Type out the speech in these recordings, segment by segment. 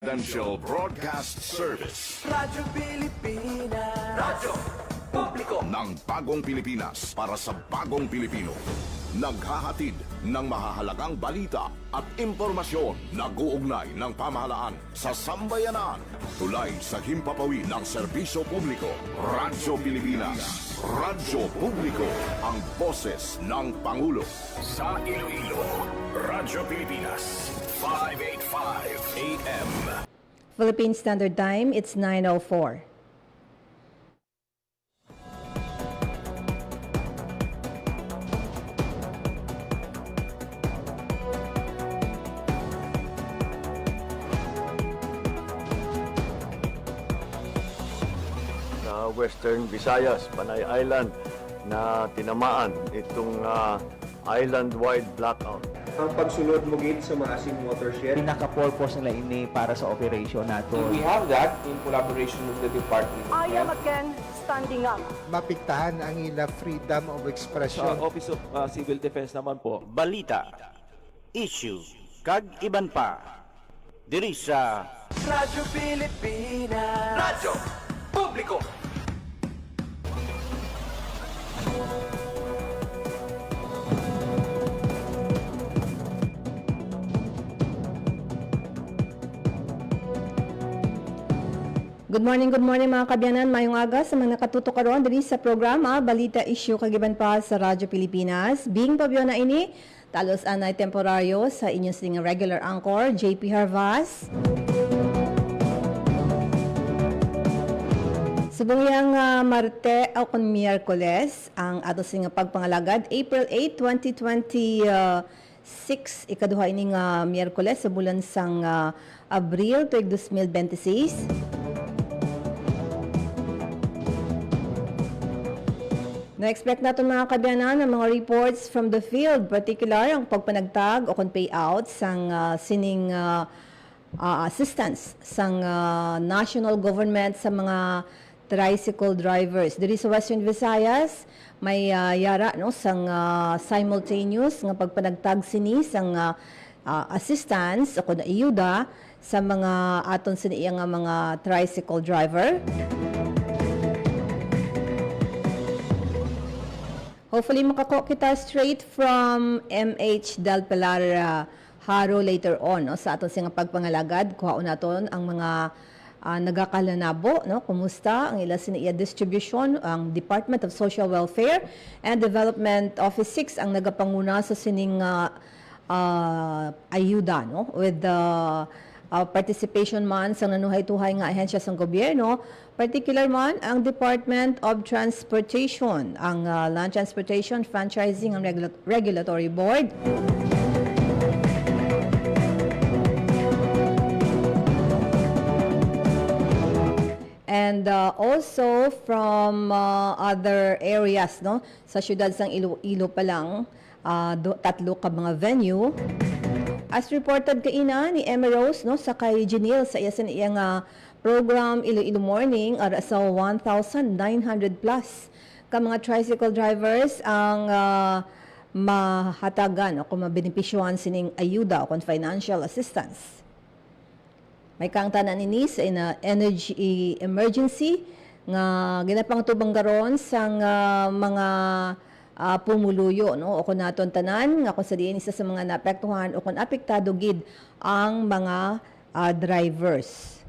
Presidential Broadcast Service Radyo Pilipinas. Radyo Publiko ng Bagong Pilipinas para sa Bagong Pilipino. Naghahatid ng mahahalagang balita at impormasyon na guugnay ng pamahalaan sa sambayanan. Tulay sa himpapawid ng serbisyo publiko. Radyo Pilipinas. Radyo Publiko, ang boses ng Pangulo. Sa Iloilo, Radyo Pilipinas, 585 AM. Philippine Standard Time, it's 9:04. Sa Western Visayas, Panay Island, na tinamaan itong island-wide blackout. Ang pagsunod mo gid sa maasim watershed. Pinaka-purpose nila ini para sa operation nato. We have that in collaboration with the Department of I am Health. again standing up. Mapiktahan ang ila freedom of expression. Sa Office of Civil Defense naman po, balita, issue, kag iban pa. Diri sa Radyo Pilipinas. Radyo Publiko. Good morning mga kabyanan. Mayong aga sa mga nakatuto karon diri sa programa Balita Issue kagiban pa sa Radyo Pilipinas. Bing pabyo na ini, talos anay temporaryo sa inyong sing regular anchor, JP Harvas. Subungyang Marte o kun Miyerkules, ang ato sing pagpangalagad, April 8, 2026, ikaduha ining Miyerkules sa bulan sang Abril tuig 2026. Na-expect natin mga kabyanan ng mga reports from the field, particular ang pagpanagtag o kung payout sang sining assistance sang national government sa mga tricycle drivers. Diri sa Western Visayas, may yara no sang simultaneous nga pagpanagtag sini sang assistance o kung ayuda sa mga aton sini nga mga tricycle driver. Hopefully makako kita straight from MH Del Pilar Haro later on no, sa aton sing pagpangalagad kuhaon naton ang mga nagakalanabo no, kumusta ang ila siniya distribution ang Department of Social Welfare and Development Office 6 ang nagapanguna sa sining ayuda no, with the participation man sa nanuhay-tuhay nga ahensya sa gobyerno, particular man ang Department of Transportation, ang Land Transportation, Franchising and Regulatory Board. And also from other areas no, sa syudad sang Iloilo pa lang, tatlo ka mga venue. As reported kaina ni Emmy Rose no, sa kay Janelle sa iya iyang program Iloilo Morning, ara sa 1,900 plus ka mga tricycle drivers ang mahatagan o kung mabenepisyohan sining ayuda o kung financial assistance. May kang tanan ini sa energy emergency nga ginapang tubang garon sang mga pumuluyo no o kun naton tanan nga kung sa diin isa sa mga naapektuhan o kun apektado gid ang mga drivers.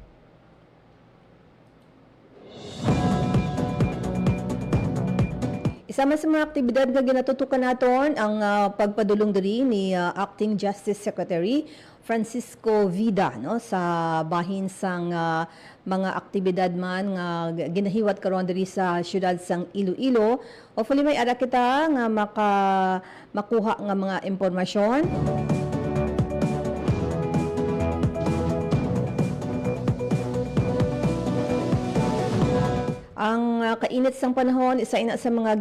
Isa man sa mga aktibidad nga ginatutukan naton ang pagpadulong diri ni Acting Justice Secretary Francisco Vida no sa bahin sang mga aktibidad man nga ginahiwat karon diri sa syudad sang Iloilo. Hopefully may ara kita nga makuha nga mga impormasyon. Ang kainit sang panahon, isa ina sa mga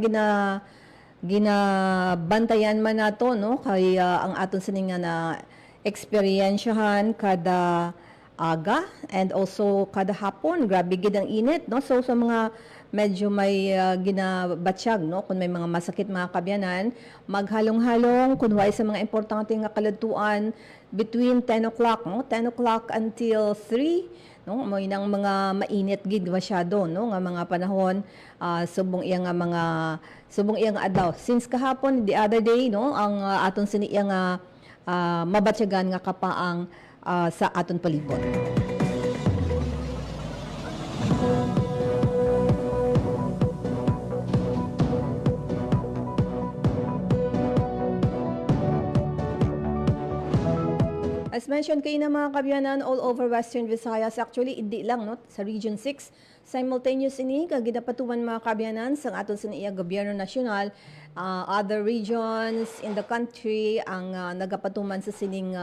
ginabantayan man nato no kay ang aton sining nga na eksperyensyahan kada aga and also kada hapon grabe gid ang init no, so sa mga medyo may ginabatsyag, no? Kung may mga masakit mga kabyanan, maghalong-halong, kunwari sa mga importante nga kaladtuan, between 10 o'clock, no? 10 o'clock until 3, no? May nang mga mainit gid masyado, no? Nga mga panahon, subong iya nga adlaw. Since kahapon, the other day, no? Ang aton siniya nga mabatsyagan nga kapaang sa aton palibot. As mentioned kayo na mga kabyanan, all over Western Visayas, actually, hindi lang, no? Sa Region 6, simultaneous ini, kaginapatuman mga kabyanan, sa aton sa iya gobyerno nasyonal, other regions in the country, ang nagapatuman sa sining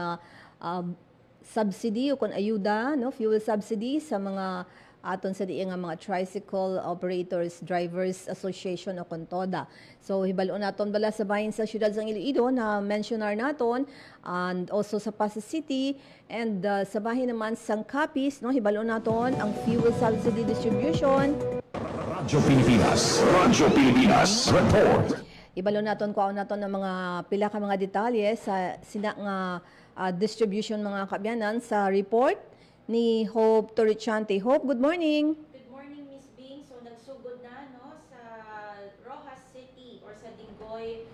subsidy o kung ayuda, no? Fuel subsidy sa mga aton sa diya nga mga Tricycle Operators Drivers Association o Kontoda. So hibalo naton bala sa bahin sa siyudad sang Iloilo na mentionar naton, and also sa Pasig City, and sa bahin naman sang Capiz, no, hibalo naton ang fuel subsidy distribution. Radyo Pilipinas, report. Ibalo naton kuaon naton ng mga pila ka mga detalye sa sina nga distribution mga kabyanan sa report ni Hope Torrichante. Hope, good morning. Good morning, Miss Bing. So, nagsugod na, no, sa Rojas City or sa Dingoy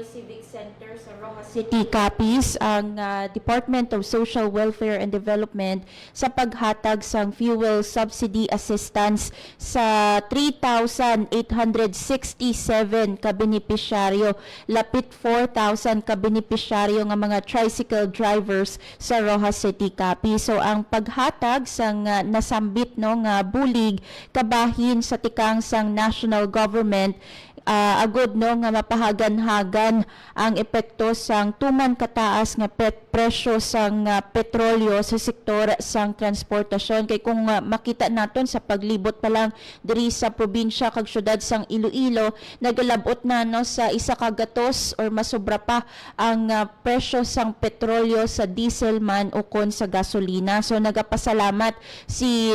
Civic Center sa Rojas City, Capiz, ang Department of Social Welfare and Development sa paghatag sang fuel subsidy assistance sa 3,867 ka benepisyaryo, lapit 4,000 ka benepisyaryo nga mga tricycle drivers sa Rojas City, Capiz. So ang paghatag sang nasambit no nga bulig kabahin sa tikang sang national government, agud no nga mapahagan-hagan ang epekto sang tuman kataas nga presyo sang petrolyo sa sektor sang transportasyon. Kay kung makita naton sa paglibot pa lang diri sa probinsya kag syudad sang Iloilo, nagalabot na no sa isa ka gatos or masobra pa ang presyo sang petrolyo sa diesel man o kon sa gasolina. So nagapasalamat si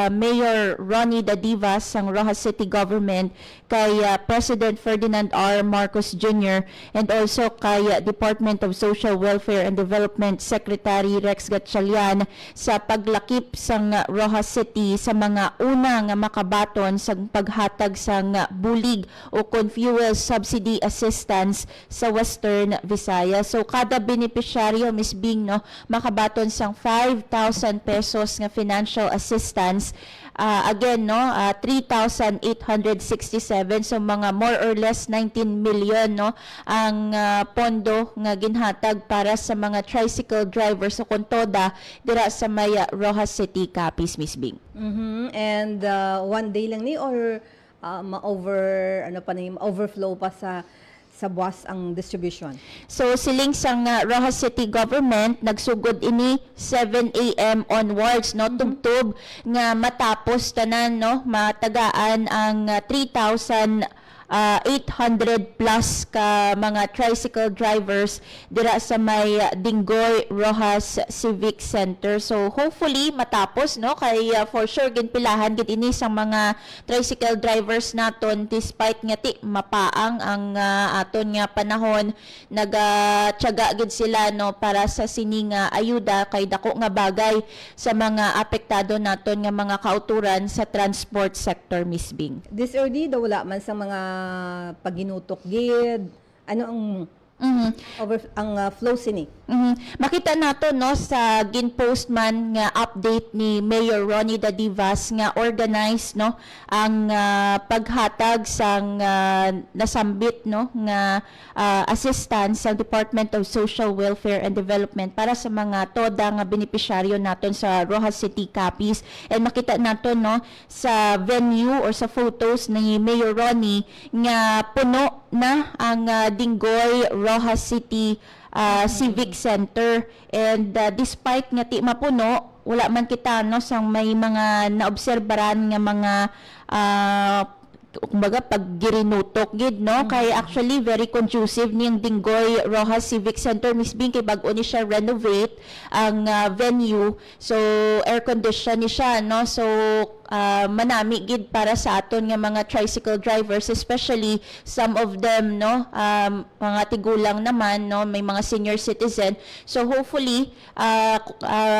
Mayor Ronnie Dadivas sang Rojas City Government kay President Ferdinand R. Marcos Jr. and also kay Department of Social Welfare and Development Secretary Rex Gatchalian sa paglakip sang Rojas City sa mga una nga makabaton sa paghatag sang bulig o fuel subsidy assistance sa Western Visayas. So kada benepisyaryo, Ms. Bing, no, makabaton sang 5,000 pesos nga financial assistance. Again, no, 3,867, so mga more or less 19 million, no, ang pondo nga ginhatag para sa mga tricycle drivers sa Kontoda dira sa may Rojas City, Capiz, Miss Bing. And one day lang ni or overflow pa sa buwas ang distribution? So siling sang Rojas City Government nagsugod ini 7 a.m. onwards, no, tubtub nga matapos tanan, no, matagaan ang 3,800 plus ka mga tricycle drivers dira sa may Dingoy Rojas Civic Center. So hopefully matapos, no, kay for sure ginpilahan gid ini sa mga tricycle drivers naton despite nga ti mapaang ang aton nga panahon, nagatiyaga gid sila, no, para sa sining ayuda kay dako nga bagay sa mga apektado naton nga mga kauturan sa transport sector, Miss Bing. This early, daw wala man sa mga paginutok gid. Ano ang flow sini? Makita nato, no, sa ginpost man nga update ni Mayor Ronnie Dadivas nga organized, no, ang paghatag sang nasambit, no, nga assistance sa Department of Social Welfare and Development para sa mga toda nga benepisyaryo naton sa Rojas City, Capiz. And makita nato, no, sa venue or sa photos ni Mayor Ronnie nga puno na ang Dingoy Rojas City Civic Center, and despite nga ti mapuno, wala man kita, no, sang may mga naobserbaran nga mga kumbaga pag girinutok gid, no, kay actually very conducive niyang Dingoy Rojas Civic Center, Miss Bing, kay bag-o ni siya renovate ang venue, so air condition ni siya, no, so manami gid para sa aton nga mga tricycle drivers, especially some of them no mga tigulang naman no, may mga senior citizen. So hopefully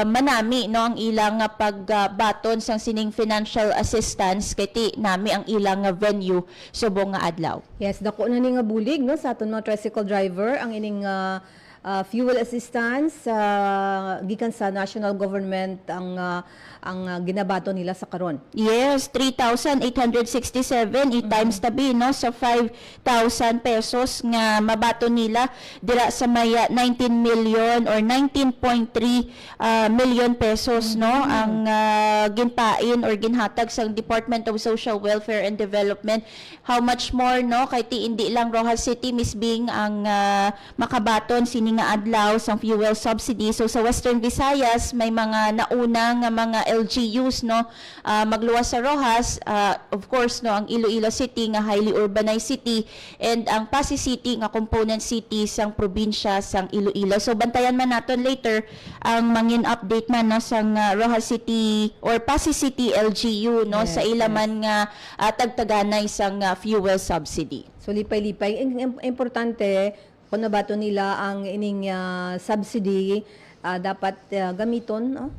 manami no ang ilang pagbaton sang sining financial assistance kay ti nami ang ilang venue subong nga adlaw. Yes, dako na ni nga bulig no sa aton mga tricycle driver ang ining fuel assistance gikan sa national government ang ginabato nila sa karon. Yes, 3,867 i-times tabi no sa 5,000 pesos nga mabato nila dira sa may 19 million or 19.3 million pesos no ang ginpain or ginhatag sa Department of Social Welfare and Development. How much more no kay ti hindi lang Rojas City Miss Bing ang makabaton sini nga adlaw sang fuel subsidy. So sa Western Visayas may mga naunang mga LGUs no magluwas sa Rojas, of course no ang Iloilo City nga highly urbanized city and ang Pasig City nga component city sang probinsya sang Iloilo. So bantayan man naton later ang mangin update man no sang Rojas City or Pasig City LGU no sa ilaman nga tagtaganay sang fuel subsidy. So lipay-lipay importante kung nabato nila ang ining subsidy dapat gamiton no?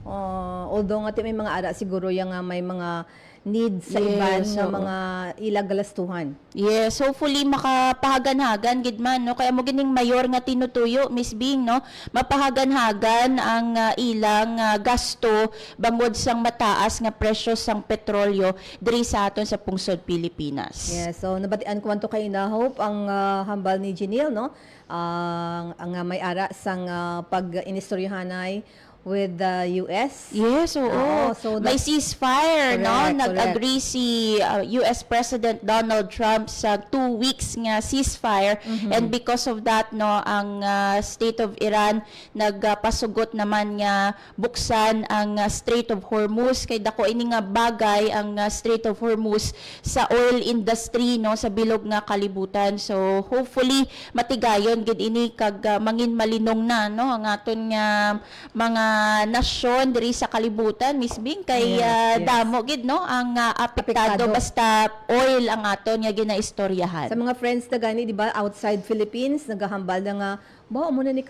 Although nga may mga ara siguro yung may mga needs sa iban nga mga ilagalastuhan. Yes, hopefully makapahagan-hagan gid man no kaya mo gining mayor nga tinutuyo Miss Bing no mapahagan-hagan ang ilang gasto bangod sang mataas nga presyo sang petrolyo diri sa aton sa pungsod Pilipinas. Yes, so nabatian ko man to kay na Hope ang hambal ni Janelle no ang may ara sang pag-inistoryahanay with the US. Yes, oo. So may ceasefire, no? Correct, Nag-agree si US President Donald Trump sa 2 weeks nga ceasefire and because of that, no, ang State of Iran nagpasugot naman nga buksan ang Strait of Hormuz kay dako ini nga bagay ang Strait of Hormuz sa oil industry, no, sa bilog nga kalibutan. So hopefully matigayon gid ini kag mangin malinong na, no, ang aton nga mga nasyon diri sa kalibutan Miss Bing kay damo gid no ang apektado basta oil ang aton nga ginaistoryahan. Sa mga friends na gani di ba outside Philippines nagahambal na nga mo na ni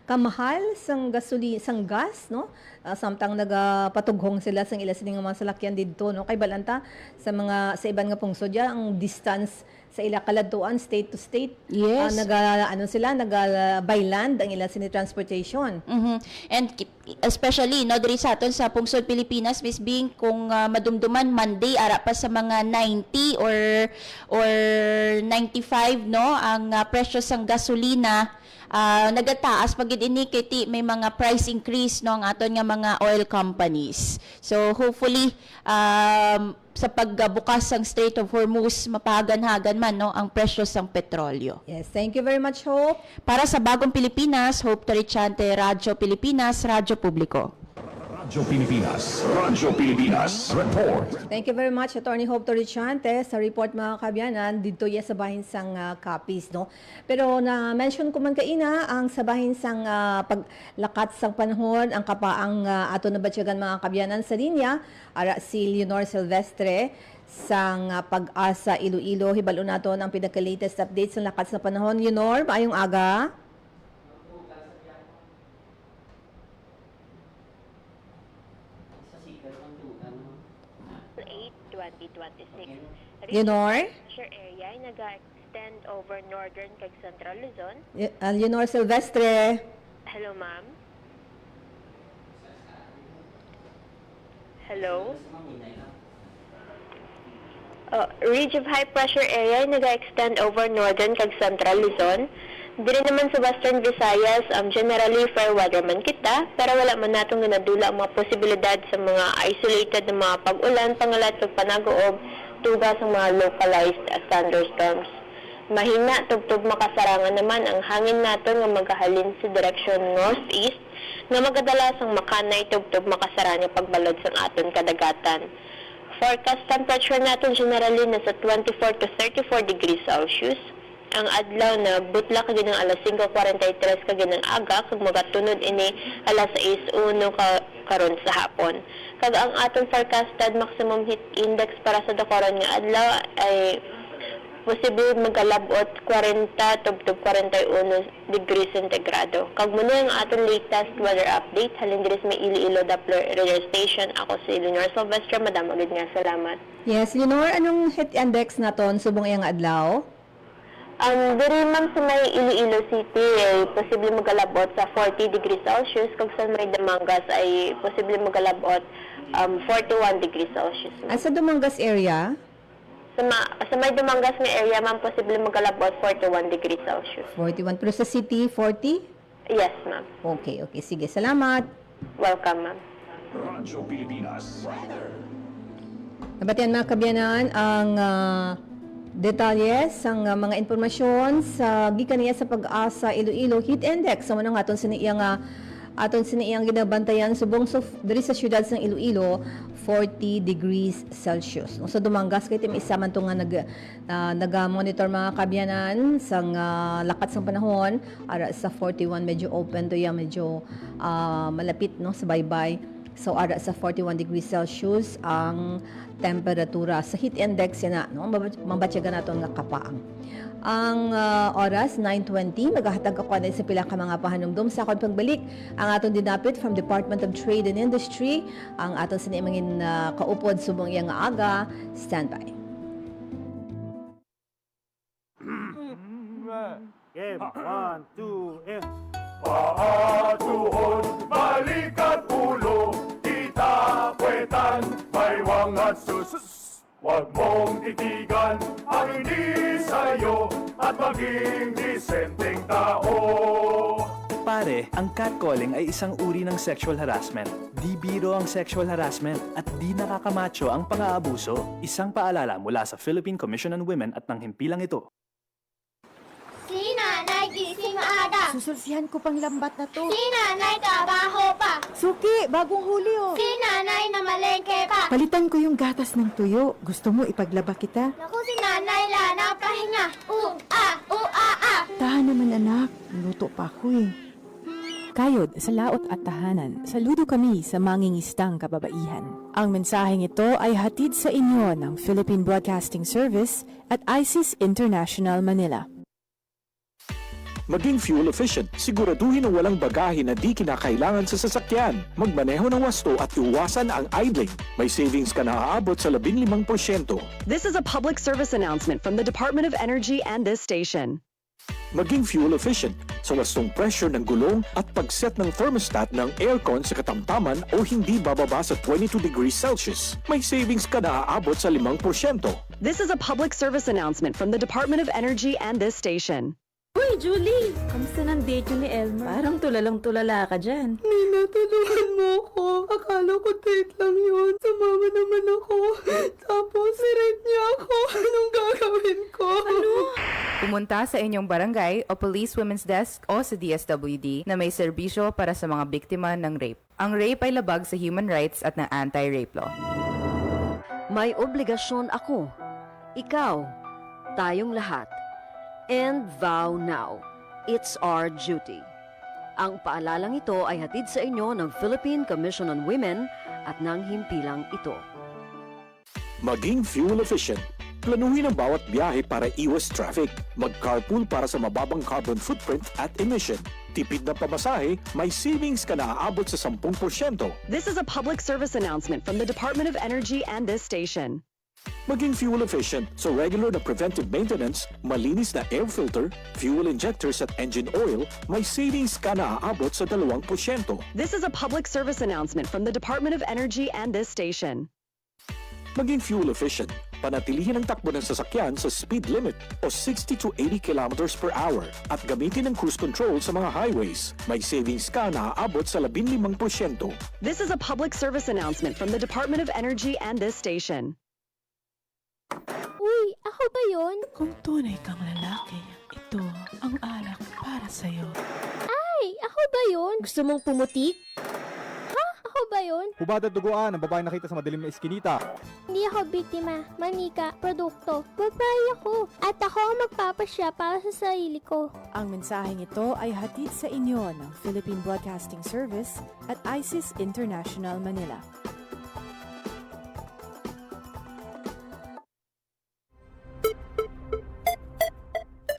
kamahal sang gasolina sang gas no samtang nagapatughong sila sang ila sining mga salakyan didto no kay balanta sa mga sa iban nga pungsod ya ang distance sa ila kaladtuan state to state. Yes. By land ang ila sini transportation. And especially no diri sa aton sa pungsod Pilipinas Miss Bing kung madumduman Monday ara pa sa mga 90 or 95 no ang presyo sang gasolina nagataas pagid ini kay ti may mga price increase no ang aton nga mga oil companies. So hopefully sa pagbukas ng Strait of Hormuz mapahagan-hagan man no ang presyo sang petrolyo. Yes, thank you very much Hope. Para sa Bagong Pilipinas, Hope Torichante, Radyo Pilipinas, Radyo Publiko. Radyo Pilipinas Report. Thank you very much, Attorney Hope Torichante, sa report mga kabyanan dito sa bahin sang copies, no? Pero na-mention ko man kaina ang sa bahin sang paglakat sang panahon, ang kapaang ato na batsyagan mga kabyanan sa linya, ara si Leonor Silvestre sang Pag-asa Iloilo. Hibalo naton ang pinaka-latest updates sa lakat sa panahon. Leonor, maayong aga. Leonor? Area ay nag-extend over northern kag central Luzon. Leonor Silvestre. Hello, ma'am. Hello? Ridge of high pressure area ay nag-extend over northern kag central Luzon. Diri naman sa Western Visayas, generally fair weather man kita, pero wala man natong ganadula ang mga posibilidad sa mga isolated na mga pag-ulan, pangalat o panagoog, tugas ng mga localized thunderstorms. Mahina, tugtog makasarangan naman ang hangin naton nga magahalin sa direksyon northeast, nga magadalas ang makanay tugtog makasara nga pagbalod sa aton kadagatan. Forecast temperature natin generally nasa 24 to 34 degrees Celsius. Ang adlaw na butla kag ng alas 5:43 kag ng aga kag magatunod ini alas 6:01 karon sa hapon. Kag ang atong forecasted maximum heat index para sa Dacoron nga adlaw ay posible magkalabot 40 to 41 degrees centigrado. Kag muna ang atong latest weather update halin diri sa may Iloilo Doppler Radar Station. Ako si Leonor Silvestre, madam agad nga salamat. Yes, Leonor, anong heat index naton subong iyang adlaw? Diri ma'am sa may Iloilo City ay posible magkalabot sa 40 degrees Celsius, kag sa may Damangas ay posible magkalabot 41 degrees Celsius. At sa Dumangas area? Sa may Dumangas nga area ma'am, posible magkalabot 41 degrees Celsius. 41. Pero sa city, 40? Yes ma'am. Okay, okay. Sige, salamat. Welcome ma'am. Radyo Pilipinas. Nabatian mga kabyanan ang detalye sang mga impormasyon sa gikan niya sa Pag-asa Iloilo Heat Index. So, manang aton siniyang ginabantayan subong diri sa syudad ng Iloilo 40 degrees Celsius. Sa Dumangas kay tim isa man to nga nag-monitor mga kabyanan sang lakat sang panahon ara sa 41 medyo open to medyo malapit no sa baybay. So ara sa 41 degrees Celsius ang temperatura sa heat index yan no mabatyagan naton nga kapaang. Ang oras 9:20 maghahatag ako na sa pila ka mga pahanumdum sa akong pagbalik ang atong dinapit from Department of Trade and Industry ang atong sinimangin kaupod subong iyang aga. Standby. Game, 1, 2, and... Paatuhon, balikat ulo, itapuetan, may wangat susus. Huwag mong titigan ang hindi sa'yo at maging disenteng tao. Pare, ang catcalling ay isang uri ng sexual harassment. Di biro ang sexual harassment at di nakakamacho ang pang-aabuso. Isang paalala mula sa Philippine Commission on Women at ng himpilang ito. Si nanay gising maaga. Susulsihan ko pang lambat na to. Si nanay trabaho pa. Suki, bagong huli oh. Si nanay na malengke pa. Palitan ko yung gatas ng tuyo. Gusto mo ipaglaba kita? Naku, si nanay lana pahinga. Tahan naman anak. Luto pa ako eh. Kayod sa laot at tahanan, saludo kami sa mangingistang kababaihan. Ang mensaheng ito ay hatid sa inyo ng Philippine Broadcasting Service at ISIS International Manila. Maging fuel efficient, siguraduhin na walang bagahe na di kinakailangan sa sasakyan. Magmaneho ng wasto at iwasan ang idling. May savings ka na aabot sa 15%. This is a public service announcement from the Department of Energy and this station. Maging fuel efficient sa wastong pressure ng gulong at pagset ng thermostat ng aircon sa katamtaman o hindi bababa sa 22 degrees Celsius. May savings ka na aabot sa 5%. This is a public service announcement from the Department of Energy and this station. Uy, Julie! Kamusta ng date yun ni Elmer? Parang tulalang-tulala ka dyan. Nina, tulungan mo ako. Akala ko date lang yun. Sumama naman ako. Tapos, nirate niya ako. Anong gagawin ko? Ano? Pumunta sa inyong barangay o Police Women's Desk o sa DSWD na may serbisyo para sa mga biktima ng rape. Ang rape ay labag sa human rights at ng anti-rape law. May obligasyon ako. Ikaw. Tayong lahat. And vow now. It's our duty. Ang paalalang ito ay hatid sa inyo ng Philippine Commission on Women at ng himpilang ito. Maging fuel efficient. Planuhin ang bawat biyahe para iwas traffic. Mag-carpool para sa mababang carbon footprint at emission. Tipid na pamasahe, may savings ka na aabot sa 10%. This is a public service announcement from the Department of Energy and this station. Maging fuel efficient so regular na preventive maintenance, malinis na air filter, fuel injectors at engine oil, may savings ka na aabot sa 2%. This is a public service announcement from the Department of Energy and this station. Maging fuel efficient, panatilihin ang takbo ng sasakyan sa speed limit o 60 to 80 kilometers per hour at gamitin ang cruise control sa mga highways. May savings ka na aabot sa 15%. This is a public service announcement from the Department of Energy and this station. Uy, ako ba yun? Kung tunay kang lalaki, ito ang alak para sa'yo. Ay, ako ba yun? Gusto mong pumutik? Ha? Ako ba yun? Hubad at duguan ang babae nakita sa madilim na iskinita. Hindi ako biktima, manika, produkto. Babae ako. At ako ang magpapasya para sa sarili ko. Ang mensaheng ito ay hatid sa inyo ng Philippine Broadcasting Service at ISIS International Manila.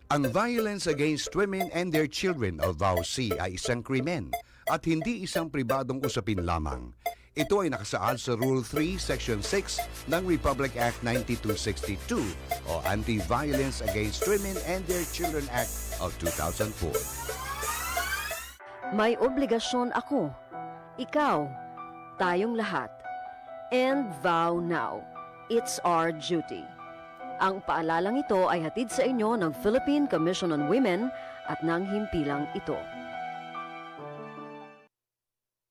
Ang violence against women and their children o VAUC ay isang krimen at hindi isang pribadong usapin lamang. Ito ay nakasaad sa Rule 3, Section 6 ng Republic Act 9262 o Anti-Violence Against Women and Their Children Act of 2004. May obligasyon ako, ikaw, tayong lahat. And vow now, it's our duty. Ang paalalang ito ay hatid sa inyo ng Philippine Commission on Women at ng himpilang ito.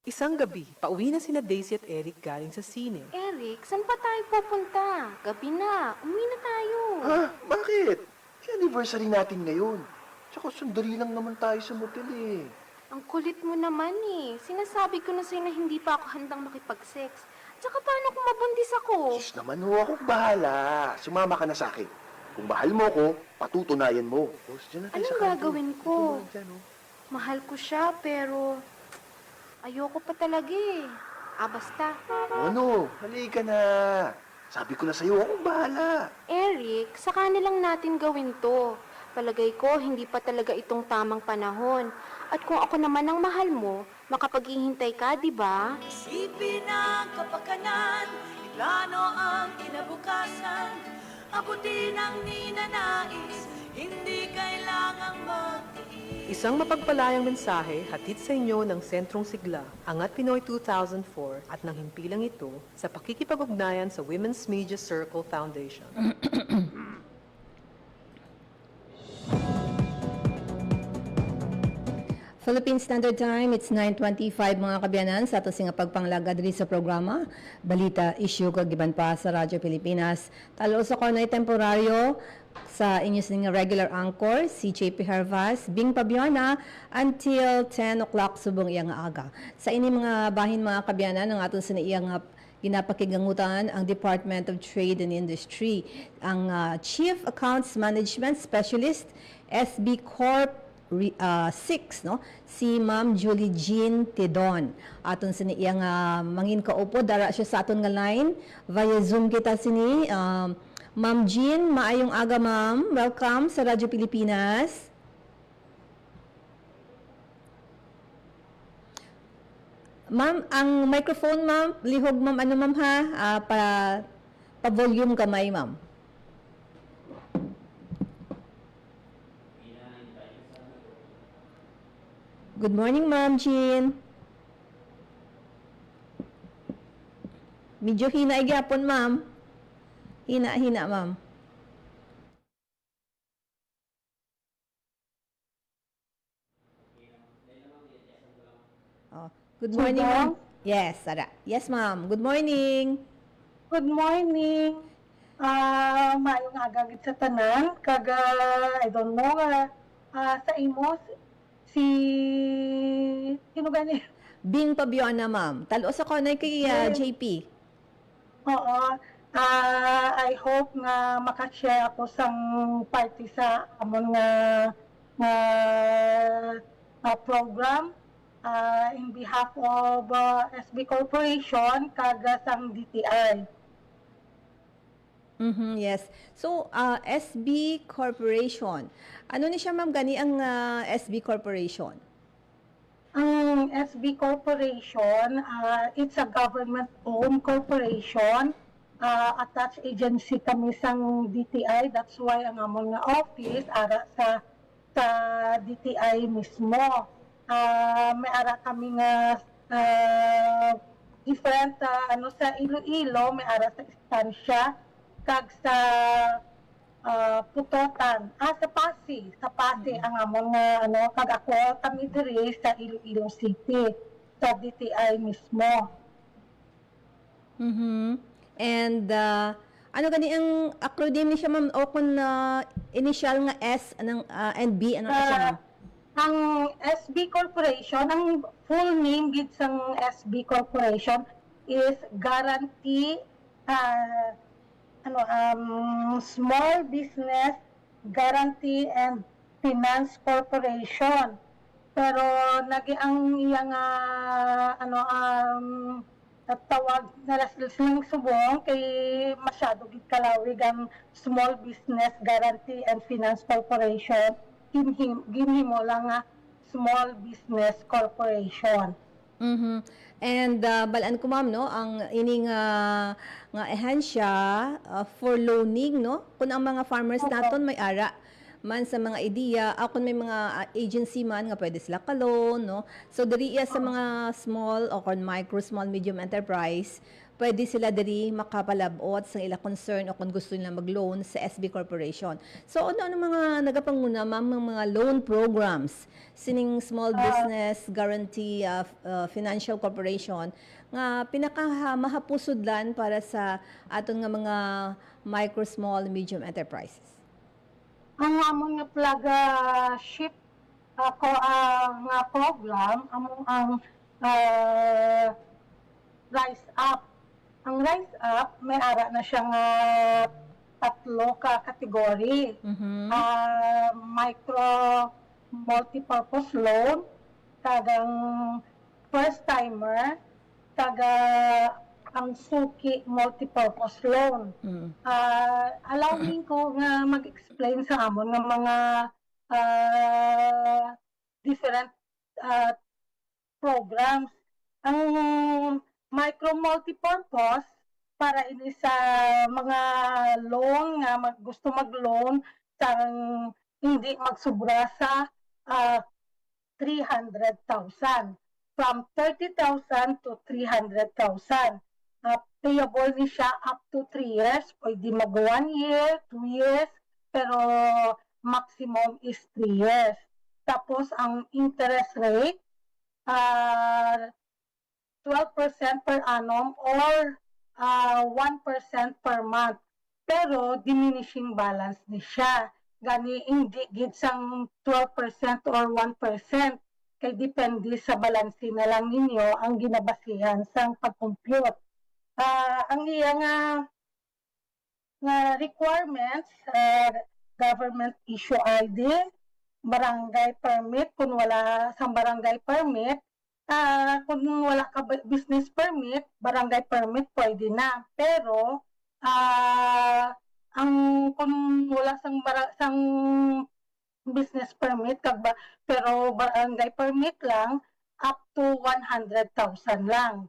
Isang gabi, pauwi na sina Daisy at Eric galing sa sine. Eric, saan pa tayo pupunta? Gabi na. Umuwi na tayo. Ha? Bakit? Anniversary natin ngayon. Tsaka sandali lang naman tayo sa motel eh. Ang kulit mo naman eh. Sinasabi ko na sa'yo na hindi pa ako handang makipag-sex. Tsaka paano kung mabundis ako? Diyos naman ho, ako bahala. Sumama ka na sa akin. Kung mahal mo ako, patutunayan mo. Anong gagawin ko? Mahal ko siya, pero ayoko pa talaga eh. Basta. Ano? Halika na. Sabi ko na sa'yo, ako bahala. Eric, saka na lang natin gawin to. Palagay ko, hindi pa talaga itong tamang panahon. At kung ako naman ang mahal mo, makapaghihintay ka, di ba? Isipin ang kapakanan, iplano ang kinabukasan, abutin ang ninanais, hindi kailangang magtiis. Isang mapagpalayang mensahe hatid sa inyo ng Sentrong Sigla, Angat Pinoy 2004 at ng himpilang ito sa pakikipag-ugnayan sa Women's Media Circle Foundation. Philippine Standard Time, it's 9:25 mga kabyanan sa ato singa pagpanglaga diri sa programa Balita Issue kagiban pa sa Radyo Pilipinas. Talo sa kanay temporaryo sa inyo sing regular anchor si JP Harvas, Bing Pabiana until 10 o'clock subong iyang aga. Sa ini mga bahin mga kabyanan ang aton sa iyang ginapakigangutan ang Department of Trade and Industry, ang Chief Accounts Management Specialist SB Corp 6 no, si Ma'am Julie Jean Tidon. Aton sini iyang mangin kaupo dara siya sa aton nga line via Zoom kita sini. Ma'am Jean, maayong aga ma'am. Welcome sa Radyo Pilipinas. Ma'am, ang microphone ma'am, lihog ma'am, ano ma'am ha? Pa-volume kamay ma'am. Good morning, Ma'am Jean. Medyo hina gyapon, ma'am. Hina, ma'am. Oh, good morning, ma'am. Yes, Sara. Yes, ma'am. Good morning. Good morning. Maayong agagit sa tanan. Kaga, I don't know, sa imo, sino gani? Bing Pabiona, ma'am. Talo sa kanay kay JP. Oo. I hope nga makashare ako sa party sa amon nga program in behalf of SB Corporation kaga sang DTI. Yes. So, SB Corporation. Ano ni siya, ma'am, gani ang SB Corporation? Ang SB Corporation, it's a government-owned corporation. Attached agency kami sang DTI. That's why ang among nga office ara sa DTI mismo. May ara kami nga different sa Iloilo, may ara sa istansya kag sa Putotan, sa Pasig ang among kag ako kami diri sa Iloilo City sa DTI mismo. And ano gani ang acronym ni siya, ma'am, o kung initial nga S and B, ano siya, ma'am? Ang SB Corporation, ang full name gid sang SB Corporation is Guarantee Small Business Guarantee and Finance Corporation. Pero ang iyang at tawag na silang subong kay masyado gid kalawig ang Small Business Guarantee and Finance Corporation, ginhimo lang nga Small Business Corporation. And balaan ko ma'am no, ang ining nga ehensya for loaning no, kung ang mga farmers naton may ara man sa mga ideya, kung may mga agency man nga pwede sila ka-loan no. So diri iya sa mga small o kung micro, small, medium enterprise, pwede sila diri makapalabot sa ila concern o kung gusto nila mag-loan sa SB Corporation. So ano mga nagapanguna ma'am ng mga loan programs sining Small Business Guarantee Financial Corporation nga pinaka-mahapusudlan para sa aton nga mga micro, small, medium enterprises? Ang among nga flagship nga program among ang Rise Up. Ang Rise Up may ara na siya nga tatlo ka kategory. Micro multipurpose loan, kagang first timer, kaga ang suki multipurpose loan. Allowing ko nga mag-explain sa amon ng mga different programs. Ang micro multipurpose para ini sa mga loan nga gusto mag-loan sang hindi magsubra sa 300,000. From 30,000 to 300,000. Payable ni siya up to 3 years. Pwede mag 1 year, 2 years, pero maximum is 3 years. Tapos ang interest rate, 12% per annum or 1% per month. Pero diminishing balance ni siya. Gani hindi gid sang 12% or 1%. Kay depende sa balansi na lang ninyo ang ginabasihan sang pag-compute. Ang iya nga requirements, government issue ID, barangay permit, kung wala sang barangay permit, kung wala ka business permit, barangay permit pwede na. Pero kung wala sang business permit pero barangay permit lang, up to 100,000 lang.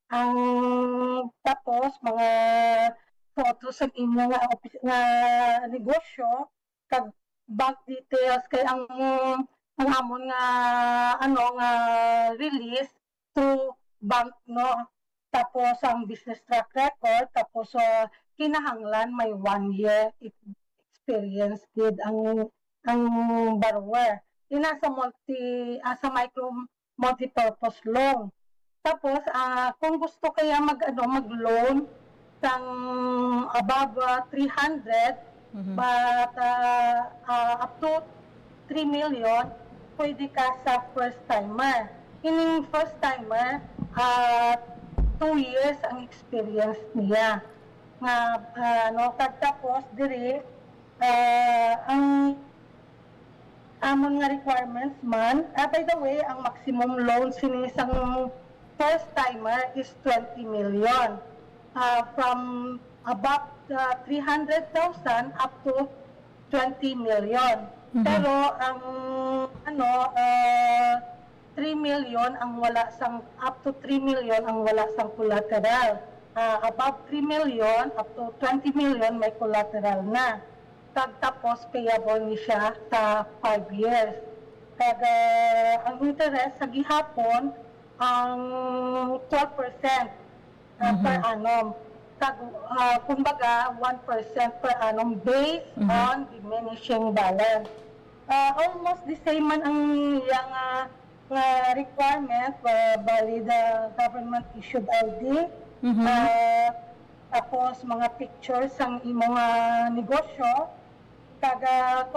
Ang tapos mga photos sa inyo nga negosyo, kag bank details kay ang amon nga nga release to bank no. Tapos ang business track record, tapos kinahanglan may 1 year experience gid ang borrower. Ina sa micro multipurpose loan. Tapos kung gusto kaya mag-loan sang above 300 but up to 3 million, pwede ka sa first timer. Ining first timer 2 years ang experience niya. Tapos diri ang amon nga requirements man. By the way, ang maximum loan sinisang first timer is 20 million. From above 300,000 up to 20 million. Pero ang 3 million ang wala sang up to 3 million ang wala sang collateral. Above 3 million up to 20 million may collateral na. Tapos payable ni siya sa 5 years. Kaya ang interest sa gihapon ang 12% per annum. Kumbaga 1% per annum based on diminishing balance. Almost the same man ang yang requirement by the government issued ID. Tapos mga pictures ang imong negosyo. Kada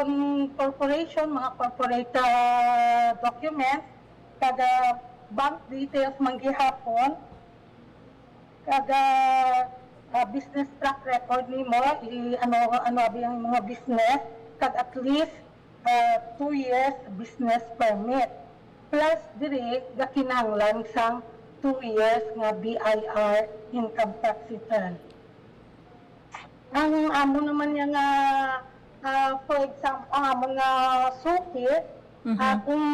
corporation, mga corporate documents, kada bank details man gihapon, kada business track record nimo, ano ang mga business, kag at least 2 years business permit. Plus diri gakinahanglan sang 2 years nga BIR income tax return. Ang amo naman niya nga for example, ang amo nga suki, kung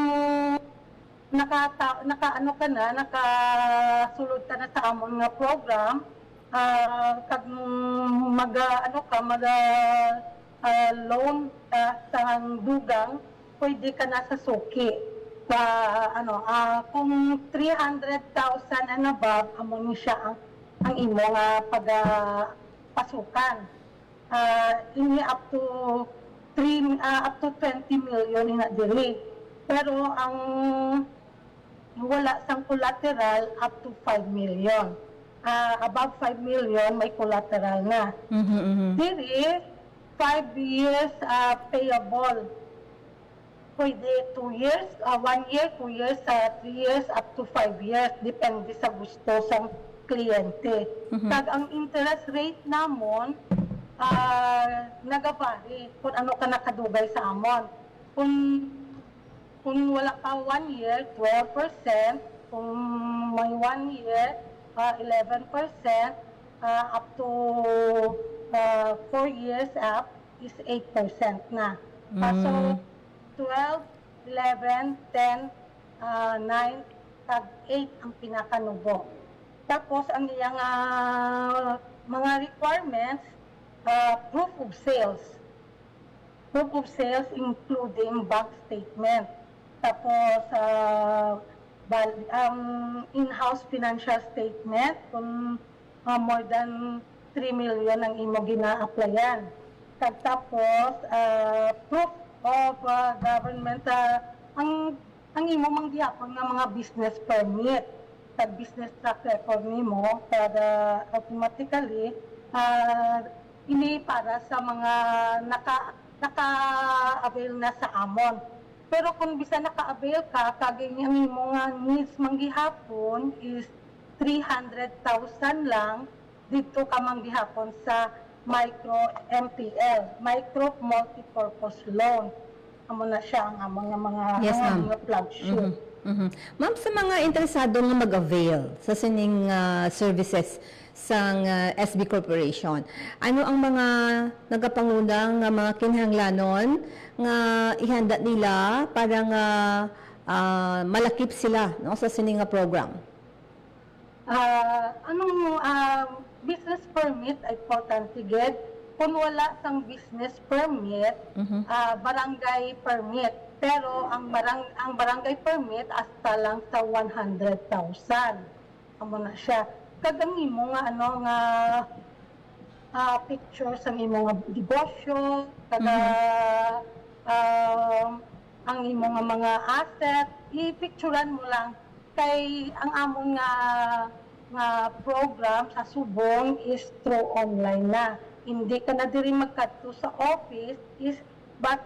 nakasulod ka na sa amon nga program, kag loan sa dugang, pwede ka na sa suki. Kung 300,000 and above, amo ni siya ang imo nga pasukan. Ini up to 20 million ina diri. Pero ang wala sang collateral up to 5 million. Above 5 million may collateral na. Diri 5 years payable. Pwede 2 years, 1 year, 2 years, 3 years, up to 5 years. Depende sa gusto sa kliyente. Kag ang interest rate namon, nagabari kung ano ka nakadugay sa amon. Kung wala pa 1 year, 12%. Kung may 1 year, 11%. Up to 4 years up is 8% na. So, 12, 11, 10, 9, tag 8 ang pinakanubo. Tapos, ang iyang mga requirements, proof of sales. Proof of sales including bank statement. Tapos, in-house financial statement kung more than 3 million ang imo gina-applyan. Tapos, proof of government, ang imo manggihapon nga mga business permit, tag business track record nimo, para automatically ini para sa mga naka-avail na sa amon. Pero kung bisa naka-avail ka, kagay ang imo nga needs manggihapon is 300,000 lang, dito ka manggihapon sa micro MPL, micro multipurpose loan. Amo na siya ang mga Yes, ma'am. mga flagship. Ma'am, sa mga interesado nga mag-avail sa sining services sang SB Corporation, ano ang mga nagapangunang nga mga kinahanglanon nga ihanda nila para nga malakip sila no, sa sining nga program? Business permit ay importante gid. Kung wala sang business permit, barangay permit. Pero ang barangay permit hasta lang sa 100,000. Amo na siya. Kagang imo nga picture sa imo nga negosyo, ang imo nga mga asset, i-picturean mo lang kay ang amon nga program sa Subong is through online na. Hindi ka na diri magkadto sa office but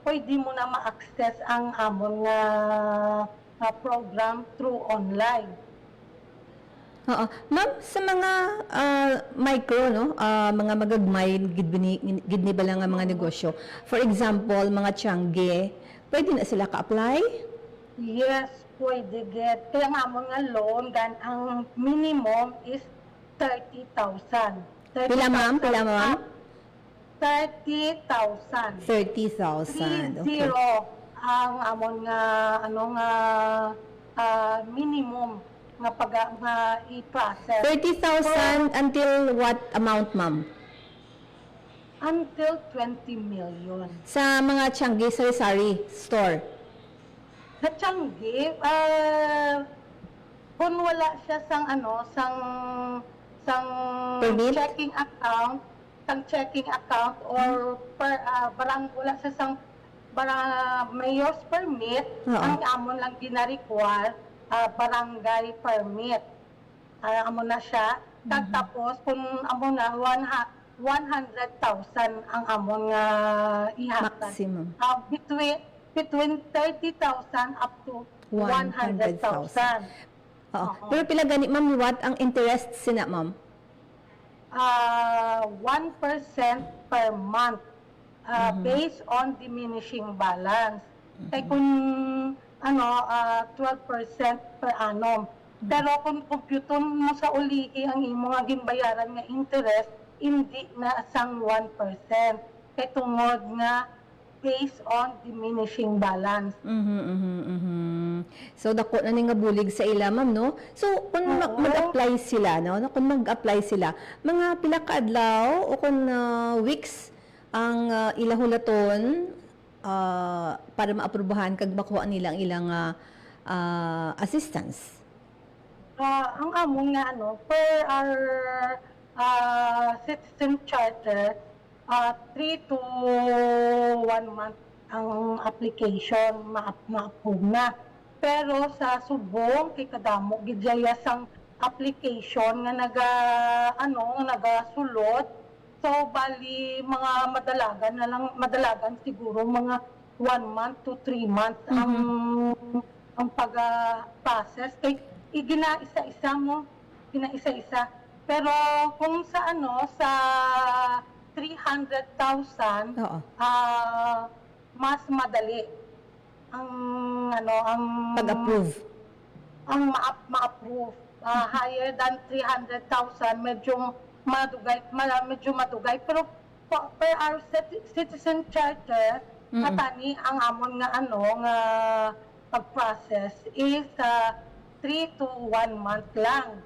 pwede mo na ma-access ang amon nga program through online. Oo. Ma'am, sa mga micro, no, mga magagmay, gid ni ba lang ang mga negosyo. For example, mga tiangge, pwede na sila ka-apply? Yes, pwede get. Kaya nga mga loan, ang minimum is 30,000. Pila ma'am? 30,000. 30,000. Okay. Ang amon nga minimum nga i-process. 30,000 until what amount, ma'am? Until 20 million. Sa mga tiangge sari-sari store? Sa tiangge, kung wala siya sang checking account or wala siya sang mayor's permit, ang amon lang gina-require barangay permit. Amo na siya. Tapos kung amo na 100,000 ang amon nga ihatag. Maximum. Between 30,000 up to 100,000. Oo. Pero pila gani ma'am, what ang interest sina ma'am? 1% per month based on diminishing balance. Kaya kung 12% per annum. Pero kung computon mo sa ulihi ang imong nga gimbayaran nga interest, hindi na sang 1%. Kay tungod nga based on diminishing balance. So dako na ni nga bulig sa ila ma'am no. So kung mag-apply sila no, kung mag-apply sila, mga pila ka adlaw o kung weeks ang ila hulaton para maaprubahan kag makuha nila ang ilang assistance. Ang among nga ano, per our citizen charter, 3 to 1 month ang application ma-approve na. Pero sa subong kay kadamo gidya sang application nga nagasulod. So bali mga madalagan siguro mga 1 month to 3 months ang pag-process kay ginaisa-isa mo, ginaisa-isa. Pero kung sa sa 300,000 mas madali ang ang pag-approve. Ang ma-approve. Higher than 300,000 medyo madugay pero per our citizen charter katani ang amon nga nga pag-process is 3 to 1 month lang.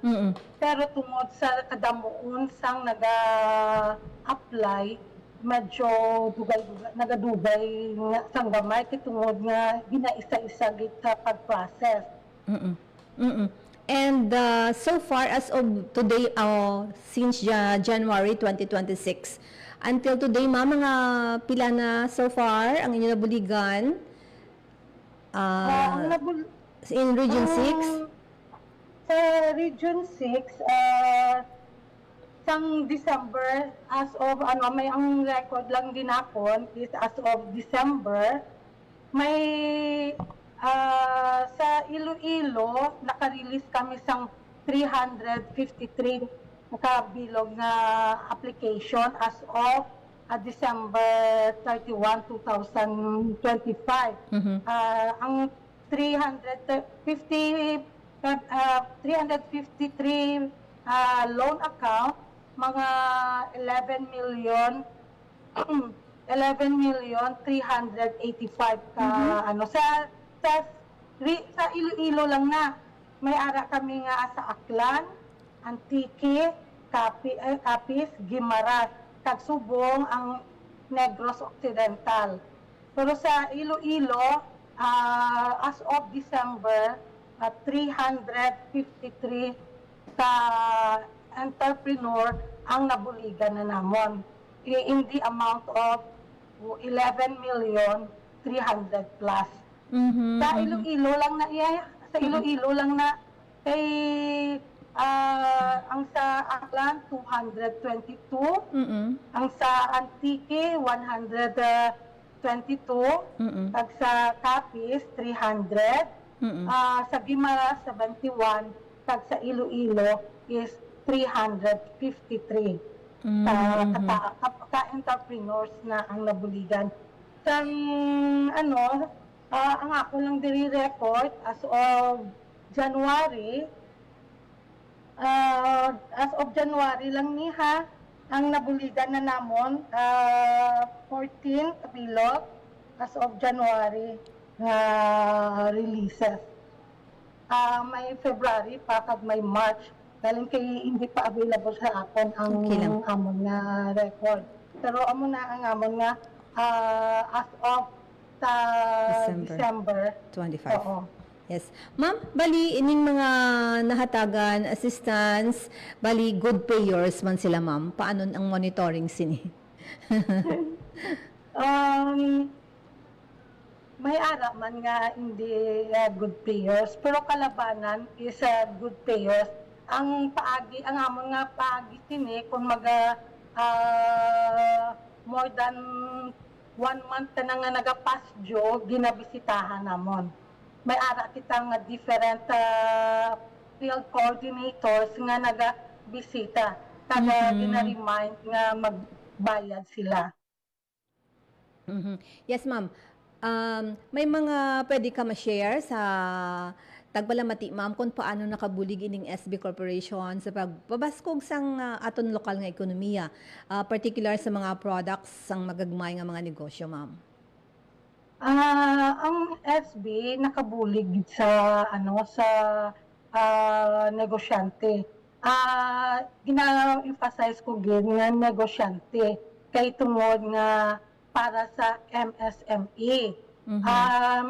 Pero tungod sa kadamuon sang naga-apply, medyo nagadugay nga sang gamay tungod nga ginaisa-isa gid sa pag-process. And so far as of today, since January 2026, until today, mga pila na so far ang inyo nabuligan? In Region 6? Sa Region 6, sang December, as of, may ang record lang din napon is as of December, may sa Iloilo, naka-release kami sang 353 nakabilog na application as of December 31, 2025. Ang 353 loan account, mga 11,385 ka sa Iloilo lang na. May ara kami nga sa Aklan, Antique, Capiz, Guimaras, Tagsubong, ang Negros Occidental. Pero sa Iloilo, as of December, 353 ka entrepreneur ang nabuligan na namon in the amount of 11,300,000 plus. Sa Iloilo lang na sa Iloilo lang na kay ang sa Aklan 222, ang sa Antique 122, at sa Capiz 300, sa Guimaras 71, at sa Iloilo is 353 ka-entrepreneurs na ang nabuligan. Ang ako lang diri record as of January, lang niha ang nabuligan na namon 14 kabilog as of January releases. May February pa kag may March galing kay hindi pa available sa akon ang amon nga record. Pero amon na ang amon nga as of December 25. Oo. Yes. Ma'am, bali ining mga nahatagan assistance, bali good payers man sila ma'am. Paano ang monitoring sini? May ara man nga hindi good payers, pero kalabanan is good payers. Ang amon nga paagi sini kung more than 1 month na nga nagapasjo, ginabisitahan namon. May ara kita nga different field coordinators nga nagabisita. Kada gina-remind nga magbayad sila. Yes, ma'am. May mga pwede ka ma-share sa tagbalamati ma'am kung paano nakabulig ining SB Corporation sa pagpabaskog sang aton lokal nga ekonomiya, particular sa mga products sang magagmay nga mga negosyo ma'am. Ang SB nakabulig sa negosyante. Gina-emphasize ko gid nga negosyante kay tungod nga para sa MSME.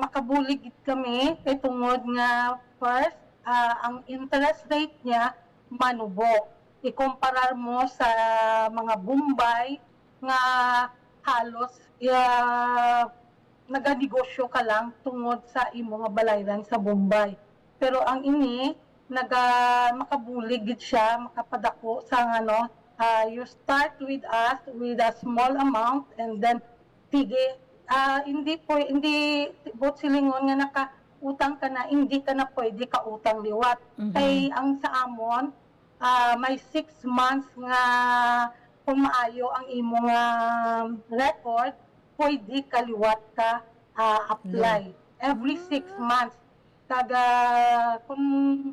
Makabulig gid kami kay tungod nga first, ang interest rate niya manubo. Ikumparar mo sa mga Bombay nga halos naganegosyo ka lang tungod sa imo nga balayran sa Bombay. Pero ang ini makabulig gid siya, makapadako sa you start with us with a small amount and then sige, hindi bot silingon nga nakautang ka na, hindi ka na pwede ka utang liwat. Kay ang sa amon may 6 months nga kung maayo ang imo nga record, pwede kaliwat ka apply every 6 months. Kaga kung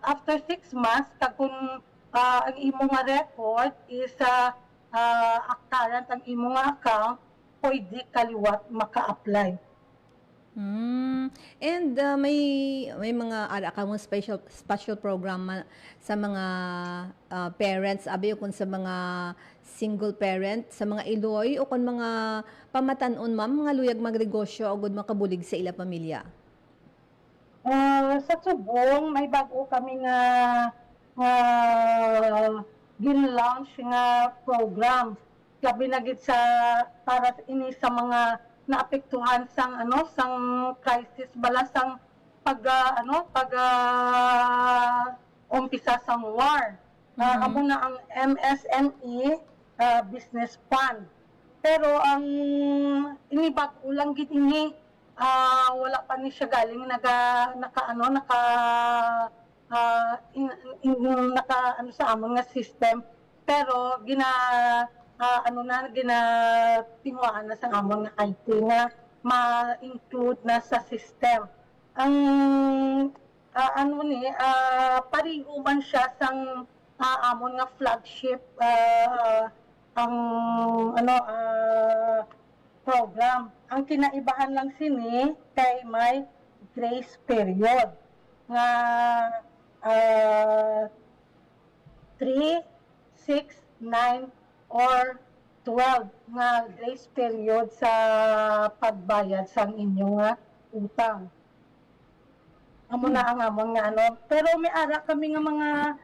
after 6 months kung ang imo nga record is current ang imo nga account, pwede kaliwat maka-apply. And may mga ara ka mo special program sa mga parents, abi kung sa mga single parent, sa mga iloy o kung mga pamatanon ma'am, mga luyag magnegosyo o gud makabulig sa ila pamilya. Sa Subong may bago kami nga gin-launch nga program. Gabi na gid sa para ini sa mga naapektuhan sang sang crisis bala sang umpisa sang war. Amo na ang MSME business fund. Pero ang inibag ulang gid ini wala pa ni siya galing sa amon nga system, pero ginatingwaan na sa amon nga IT nga ma-include na sa system. Ang pariho man siya sang amon nga flagship program. Ang kinaibahan lang sini kay may grace period nga 3, 6, 9 or 12 nga grace period sa pagbayad sang inyo nga utang. Amo na ang amon nga pero may ara kami nga mga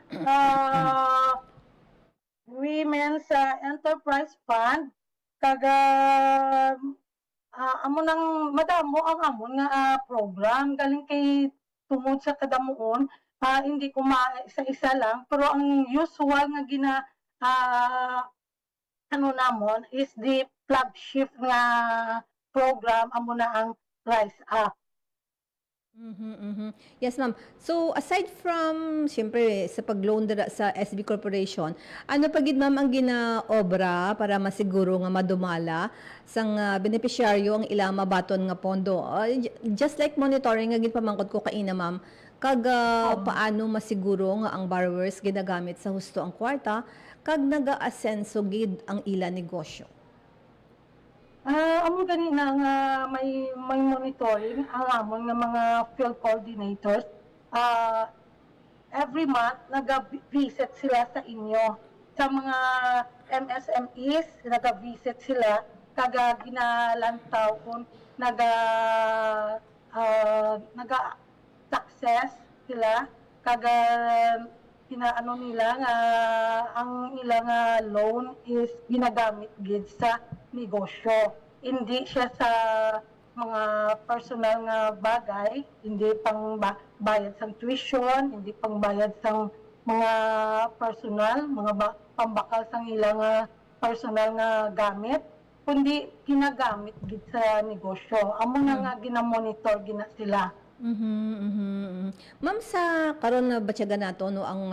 women's enterprise fund kaga amo nang madamo ang amon nga program galing kay tungod sa kadamuon, hindi ko isa-isa lang, pero ang usual nga namon is the flagship nga program amo na ang Rise Up. Yes, ma'am. So, aside from, siyempre, sa pag-loan sa SB Corporation, ano pa gid ma'am ang ginaobra para masiguro nga madumala sang beneficiaryo ang ilang mabaton nga pondo? Just like monitoring nga gid pamangkot ko kaina ma'am, kag paano masiguro nga ang borrowers ginagamit sa husto ang kwarta, kag naga-asenso gid ang ila negosyo? Amo ganina nga may monitoring ang amon nga mga field coordinators. Every month naga-visit sila sa inyo. Sa mga MSMEs, naga-visit sila kaga ginalantaw kung naga-success sila kaga kinaano nila nga ang ilang loan is ginagamit gid sa negosyo. Hindi siya sa mga personal nga bagay, hindi pang bayad sang tuition, hindi pang bayad sang mga personal, pambakal sang ilang personal nga gamit, kundi ginagamit gid sa negosyo. Amo na nga ginamonitor gina sila. Ma'am, sa karon na batyaga nato ang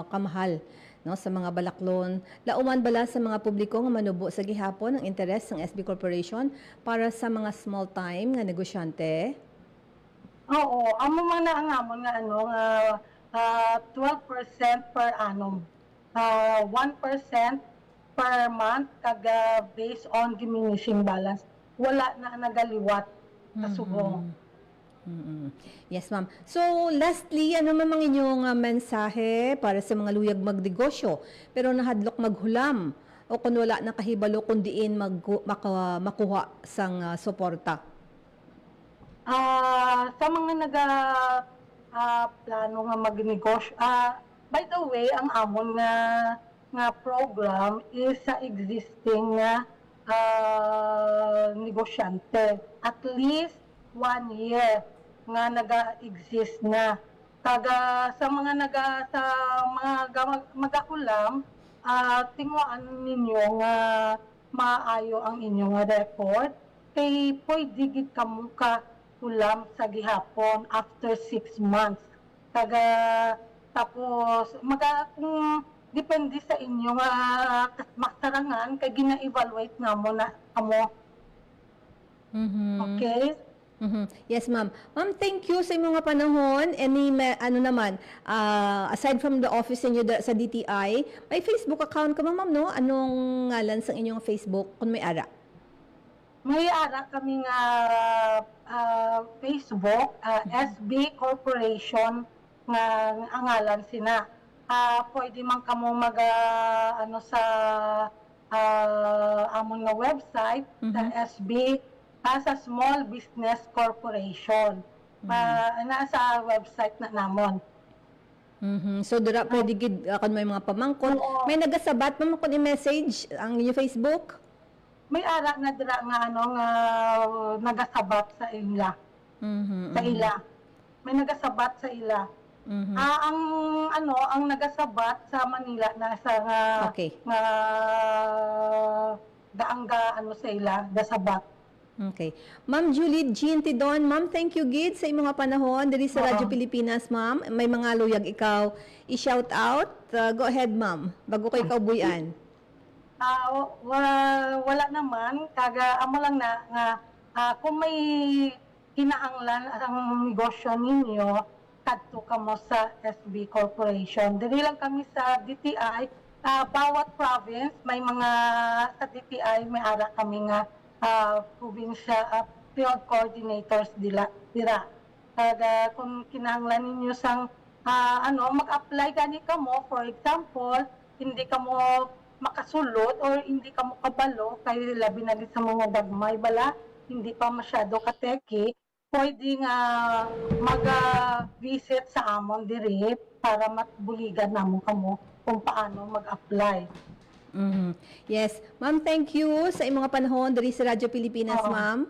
kamahal sa mga balaklon, lauman bala sa mga publiko nga manubo sa gihapon ang interes ng SB Corporation para sa mga small time nga negosyante? Oo, amo man na ang amon nga ano nga 12% per annum. 1% per month kaga based on diminishing balance. Wala na nagaliwat sa subong. Yes, ma'am. So, lastly, ano mamang inyong mensahe para sa mga luyag magnegosyo pero nahadlok maghulam o kung wala na kahibalo kung diin makuha sang suporta? Sa mga plano nga magnegosyo, by the way, ang amon nga program is sa existing nga negosyante. At least 1 year nga naga-exist na. Kaga sa mga magakulam, tinguan ninyo nga maayo ang inyong record. Kay pwede gid kamo ka ulam sa gihapon after 6 months. Tapos kung depende sa inyo nga maksarangan kay gina-evaluate nga mo na kamo. Okay? Yes, ma'am. Ma'am, thank you sa inyong mga panahon. Aside from the office niyo sa DTI, may Facebook account ka ma'am, no? Anong ngalan sa inyong Facebook kung may ara? May ara kami nga Facebook, SB Corporation nga ang ngalan sina. Pwede man kamo sa amon nga website sa SB sa Small Business Corporation. Nasa website na namon. So dira pwede gid kung may mga pamangkot, may nagasabat mo kung i-message ang inyong Facebook? May ara na dira nga nagasabat sa ila. Sa ila. May nagasabat sa ila. Ang nagasabat sa Manila nasa nga daangga sa ila, gasabat. Okay. Ma'am Julie Jean Tidon, ma'am, thank you gid sa imong panahon diri sa Radyo Pilipinas, ma'am. May mga luyag ikaw i-shout out. Go ahead, ma'am. Bago ko ikaw buyan. Wala naman, amo lang na nga kung may kinahanglan ang negosyo ninyo, kadto kamo sa SB Corporation. Dili lang kami sa DTI, bawat province may mga sa DTI may ara kami nga probinsya field coordinators dira. Kung kinahanglan ninyo sang mag-apply gani kamo, for example, hindi kamo makasulod or hindi kamo kabalo kay labi na sa mga dagmay bala, hindi pa masyado kateki, pwede nga mag-visit sa amon diri para matbuligan namo kamo kung paano mag-apply. Yes. Ma'am, thank you sa imong panahon diri sa Radyo Pilipinas, ma'am.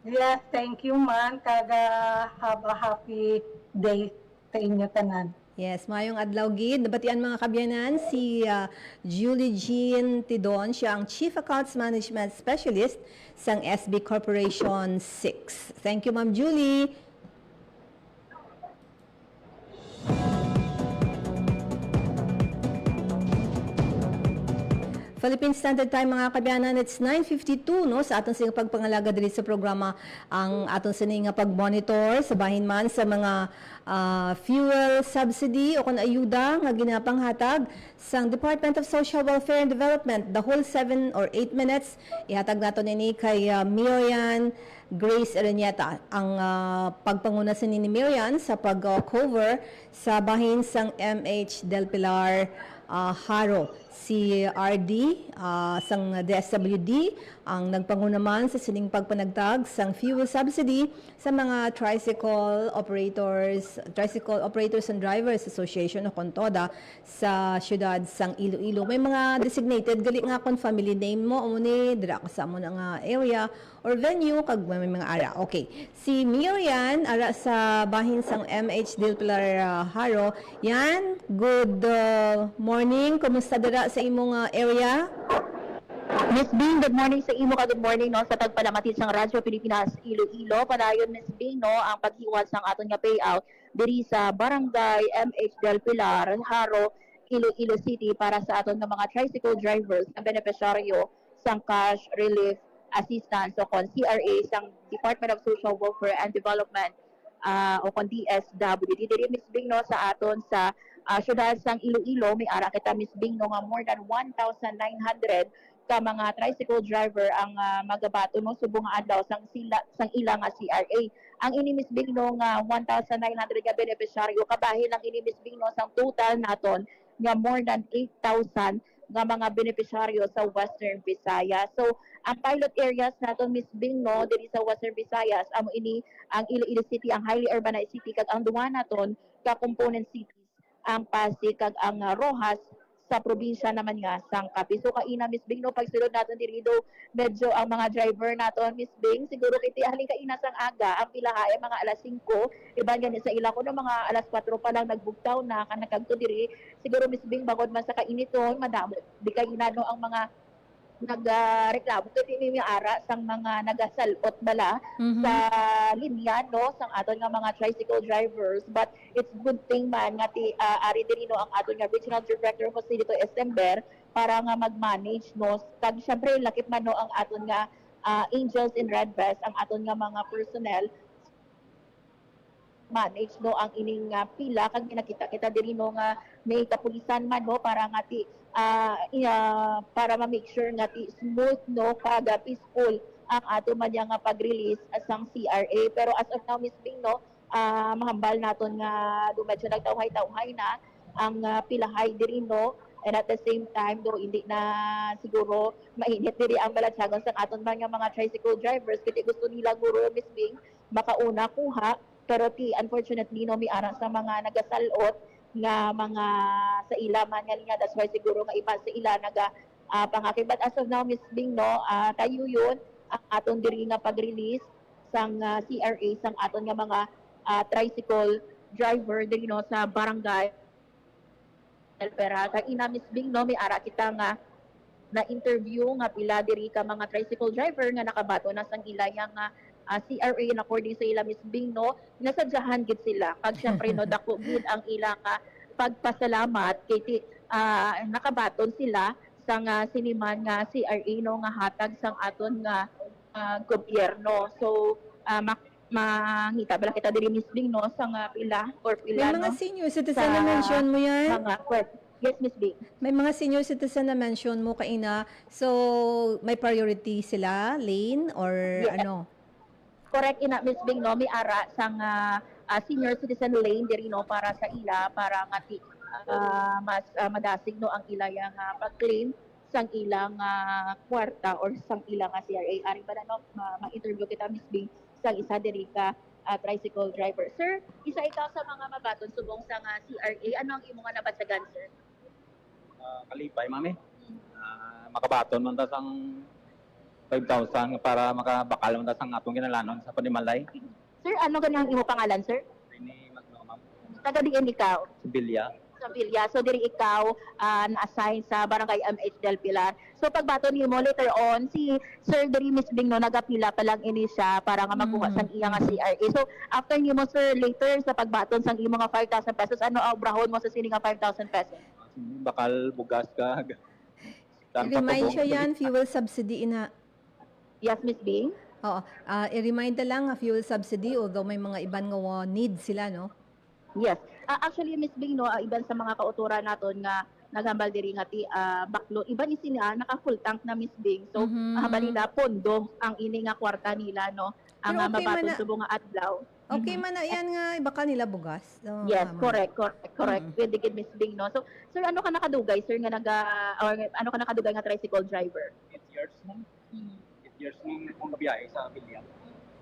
Yes, thank you, man. Have a happy day sa inyo tanan. Yes, mayong adlaw gid. Nabatian mga kabyanan si Julie Jean Tidon, siya ang Chief Accounts Management Specialist sang SB Corporation 6. Thank you, Ma'am Julie. Philippine Standard Time mga kabyanan, it's 9:52 no sa aton sing pagpangalaga diri sa programa ang aton sining pag-monitor sa bahin man sa mga fuel subsidy o kun ayuda nga ginapanghatag sang Department of Social Welfare and Development. The whole 7 or 8 minutes ihatag nato nini kay Miriam Grace Araneta ang pagpanguna ni Miriam sa pag-cover sa bahin sang MH Del Pilar Haro. Si RD sang DSWD ang nagpangunaman sa sining pagpanagtag sang fuel subsidy sa mga tricycle operators and drivers association o Contoda sa syudad sang Iloilo. May mga designated gali nga kon family name mo umuni dira ka sa amo nga area or venue kag may mga ara. Okay. Si Miriam ara sa bahin sang MH Del Pilar Haro. Yan, good morning. Kumusta dira sa imong area? Miss Bing, good morning sa imo ka. Good morning no sa pagpalamatid sang Radyo Pilipinas Iloilo. Padayon Miss Bing no ang paghiwas sang aton nga payout diri sa Barangay MH Del Pilar, Haro, Iloilo City para sa aton nga mga tricycle drivers ang beneficiaryo sang cash relief assistance o kon CRA sang Department of Social Welfare and Development o kon DSWD diri Miss Bing no sa aton sa syudad sang Iloilo. May ara kita Miss Bing no nga more than 1,900 ka mga tricycle driver ang magabato no subong nga adlaw sang ila nga CRA. Ang ini Miss Bing no nga 1,900 ka beneficiaryo kabahin ang ini Miss Bing no sang total naton nga more than 8,000 nga mga beneficiaryo sa Western Visayas. So, ang pilot areas naton Miss Bing no diri sa Western Visayas amo ini ang Iloilo City, ang highly urbanized city kag ang duwa naton ka component cities ang Pasig kag ang Rojas sa probinsya naman nga sang Capiz. So kaina Miss Bing no pagsulod naton diri do medyo ang mga driver naton Miss Bing siguro kiti halin kaina sang aga ang pilahae mga alas 5 iban gani sa ila ko no mga alas 4 pa lang nagbugtaw na kanagkadto diri siguro Miss Bing bagod man sa kainiton madamo di kaina no ang mga nagreklamo kiti mi ara sang mga nagasalot bala sa linya no sang aton nga mga tricycle drivers, but it's good thing man nga ti ari diri no ang aton nga regional director Jose dito Estember para nga mag-manage no kag syempre lakip man no ang aton nga Angels in Red Vest ang aton nga mga personnel manage no ang ining pila kag nakita kita diri no nga may kapulisan man no para nga ti para ma-make sure nga ti smooth no kag peaceful ang ato man nga pag-release asang CRA. Pero as of now Miss Bing no mahambal naton nga medyo nagtawhay-tawhay na ang pilahay diri no, and at the same time do hindi na siguro mainit diri ang balatsagon sa aton man nga mga tricycle drivers kiti gusto nila guro Miss Bing makauna kuha pero ti unfortunately no mi ara sa mga nagasalot nga mga sa ila man nga linya, that's why siguro nga iba sa ila naga pangakit. But as of now Miss Bing no tayo yun ang aton diri nga pag-release sang CRA sang aton nga mga tricycle driver diri no sa barangay Elpera. Kag ina Miss Bing no may ara kita nga na interview nga pila diri ka mga tricycle driver nga nakabato na sang ilayang CRA and according sa ila Miss Bing no nasadyahan gid sila kag syempre no dako gid ang ila ka pagpasalamat kay nakabaton sila sang siniman nga CRA no nga hatag sang aton nga gobyerno. So mangita bala kita diri Miss Bing no sang pila or pila May mga no senior citizen na mention mo yan? Yes, Miss Bing. May mga senior citizen na mention mo kaina. So, may priority sila, lane, or ano? Correct ina Miss Bing no mi ara sang senior citizen lane diri no para sa ila para nga mas madasig no ang ila yang pag-claim sang ilang kwarta or sang ilang CRA. Ari ba no ma-interview kita Miss Bing sang isa diri ka tricycle driver. Sir, isa ikaw sa mga mabaton subong sa CRA. Ano ang imo nga nabatsagan, sir? Kalipay mami. Makabaton man ta sang 5,000 para makabakal man ta sang atong kinalanon sa Panimalay. Sir, ano ganang imo pangalan, sir? Ini magno ma'am. Taga diin ikaw? Sibilya. Sa Villa. So diri ikaw na-assign sa Barangay MH Del Pilar. So pagbato nimo later on si Sir diri Miss Bing no nagapila pa lang ini siya para nga makuha sang iya nga CRA. So after nimo sir later sa pagbaton sang imo nga 5,000 pesos ano ang brahon mo sa sini nga 5,000 pesos? Bakal bugas ka. I-remind siya yan, fuel subsidy ina. Yes, Miss Bing? Oo. I-remind na lang fuel subsidy although may mga iban nga need sila, no? Yes. Actually, Miss Bing, no, iban sa mga kauturan naton nga naghambal diri nga ti baklo. Iban is niya naka full tank na Miss Bing. So, hambal nila pondo ang ini nga kwarta nila, no? Ang Pero okay mabaton man subong nga adlaw. Okay man na yan nga, baka nila bugas. So, Yes, tama. correct. Pwede gid Miss Bing, no? So, sir, ano ka nakadugay, sir, nga or ano ka nakadugay nga tricycle driver? 8 years na. 8 years nang akong gabiyahe sa Bilya.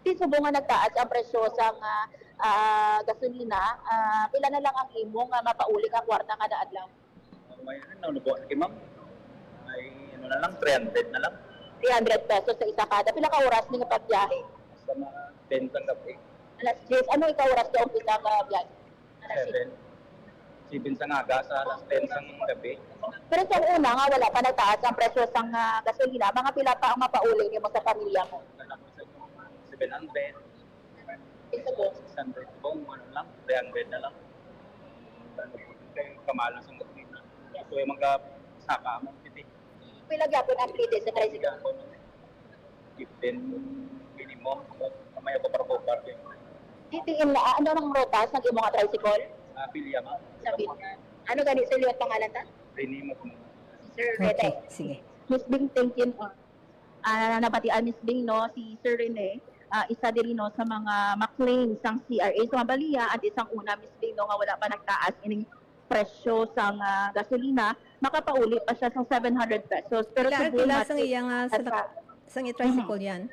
Ti subo nga nagtaas ang presyo sa gasolina, pila na lang ang imo nga mapauli ka kwarta kada adlaw? May nanubo na kay ma'am. Ay ano na lang 300 na lang. 300 pesos sa isa kada. Pila ka oras ni nga pagbiyahe? Sa mga 10 ng gabi. Alas 10. Ano ikaw oras ka umpisa ka biyahe? Alas 7 sa ngaga sa alas 10 sa gabi. Pero sa una nga wala pa nagtaas ang presyo sa gasolina, mga pila pa ang mapauli nimo sa pamilya mo? 700. 600 po, ano lang, 300 na lang. Kaya kamalo sa gasolina. So yung mga saka mo, piti. Pila gyapon ang plite sa tricycle? 15 minimum. Kamaya ko para Titiin na, ano ang rotas ng imong tricycle? Pilya, ma'am. Sa Binyan. Ano gani sir, liwat pangalan ta? Rini mo. Sir Okay, Rene. sige. Miss Bing, thank you. Napatian Miss Bing, no, si Sir Rene, isa din no, sa mga maklaim sang CRA sa Mabaliya at isang una Miss Bing, no, nga wala pa nagtaas ining presyo sang gasolina, makapauli pa siya sang 700 pesos. Pero Pila arkila sang iyang sang tricycle yan?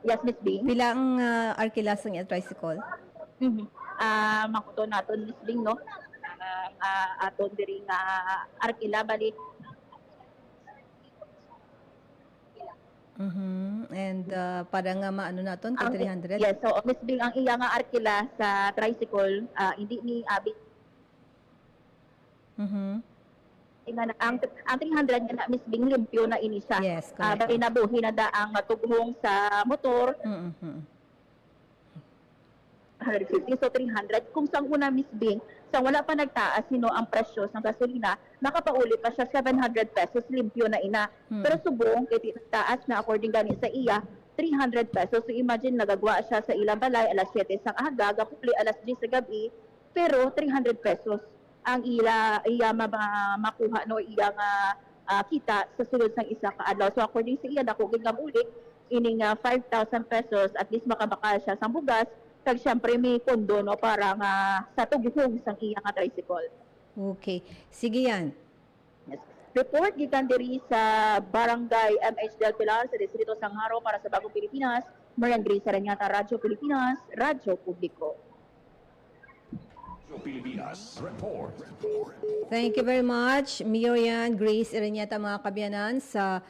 Yes, Miss Bing. Pila ang arkila sang iyang tricycle? Makuto naton Miss Bing, no, aton diri nga arkila bali. And para nga maano naton kay 300? Yes, so Miss Bing, ang iya nga arkila sa tricycle, hindi ni abi. Ang 300 nga na Miss Bing limpyo na ini siya. Yes, correct. Bali nabuhi na da ang tughong sa motor. 150, so 300. Kung sang una Miss Bing, sa wala pa nagtaas ang presyo ng gasolina, nakapauli pa siya 700 pesos limpyo na ina. Pero subong, kaya taas na according gani sa iya, 300 pesos. So imagine, nagagwa siya sa ilang balay, alas 7 sang aga, gapupli alas 10 sa gabi, pero 300 pesos ang iya makuha no iya nga kita sa sulod sang isa ka adlaw. So according sa iya, dako gid nga ulit, ining 5,000 pesos, at least makabakal siya sa bugas, kag syempre may pondo no para nga sa tughong sang iya nga tricycle. Okay. Sige yan. Yes. Report gikan diri sa Barangay MH del Pilar sa Distrito Sangharo para sa Bagong Pilipinas. Marian Grace Aranyata, Radyo Pilipinas, Radyo Publiko. Pilipinas Report. Thank you very much, Miriam Grace Ireñeta, mga kabyanan, sa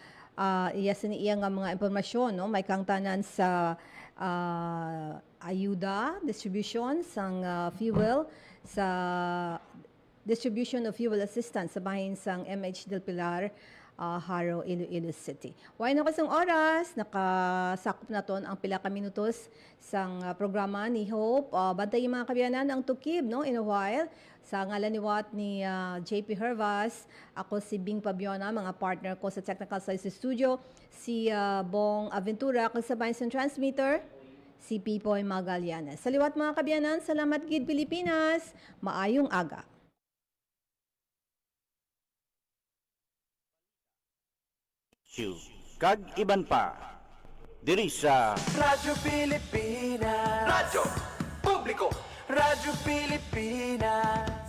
iya nga mga impormasyon, no? May kangtanan sa ayuda, distribution sang fuel, sa distribution of fuel assistance sa bahin sang MH del Pilar, Haro, Iloilo City. Why na kasang oras, nakasakop na ton ang pila ka minutos sang programa ni Hope. Bantay mga kabyanan ang tukib, no, in a while. Sa ngalan ni Watt ni JP Hervas, ako si Bing Pabiona, mga partner ko sa Technical Sciences Studio, si Bong Aventura, kasabay sa transmitter, si Pipoy Magallanes. Sa liwat mga kabyanan, salamat gid Pilipinas, maayong aga. Kag iban pa diri sa Radyo Pilipinas. Radyo Publiko. Radyo Pilipinas.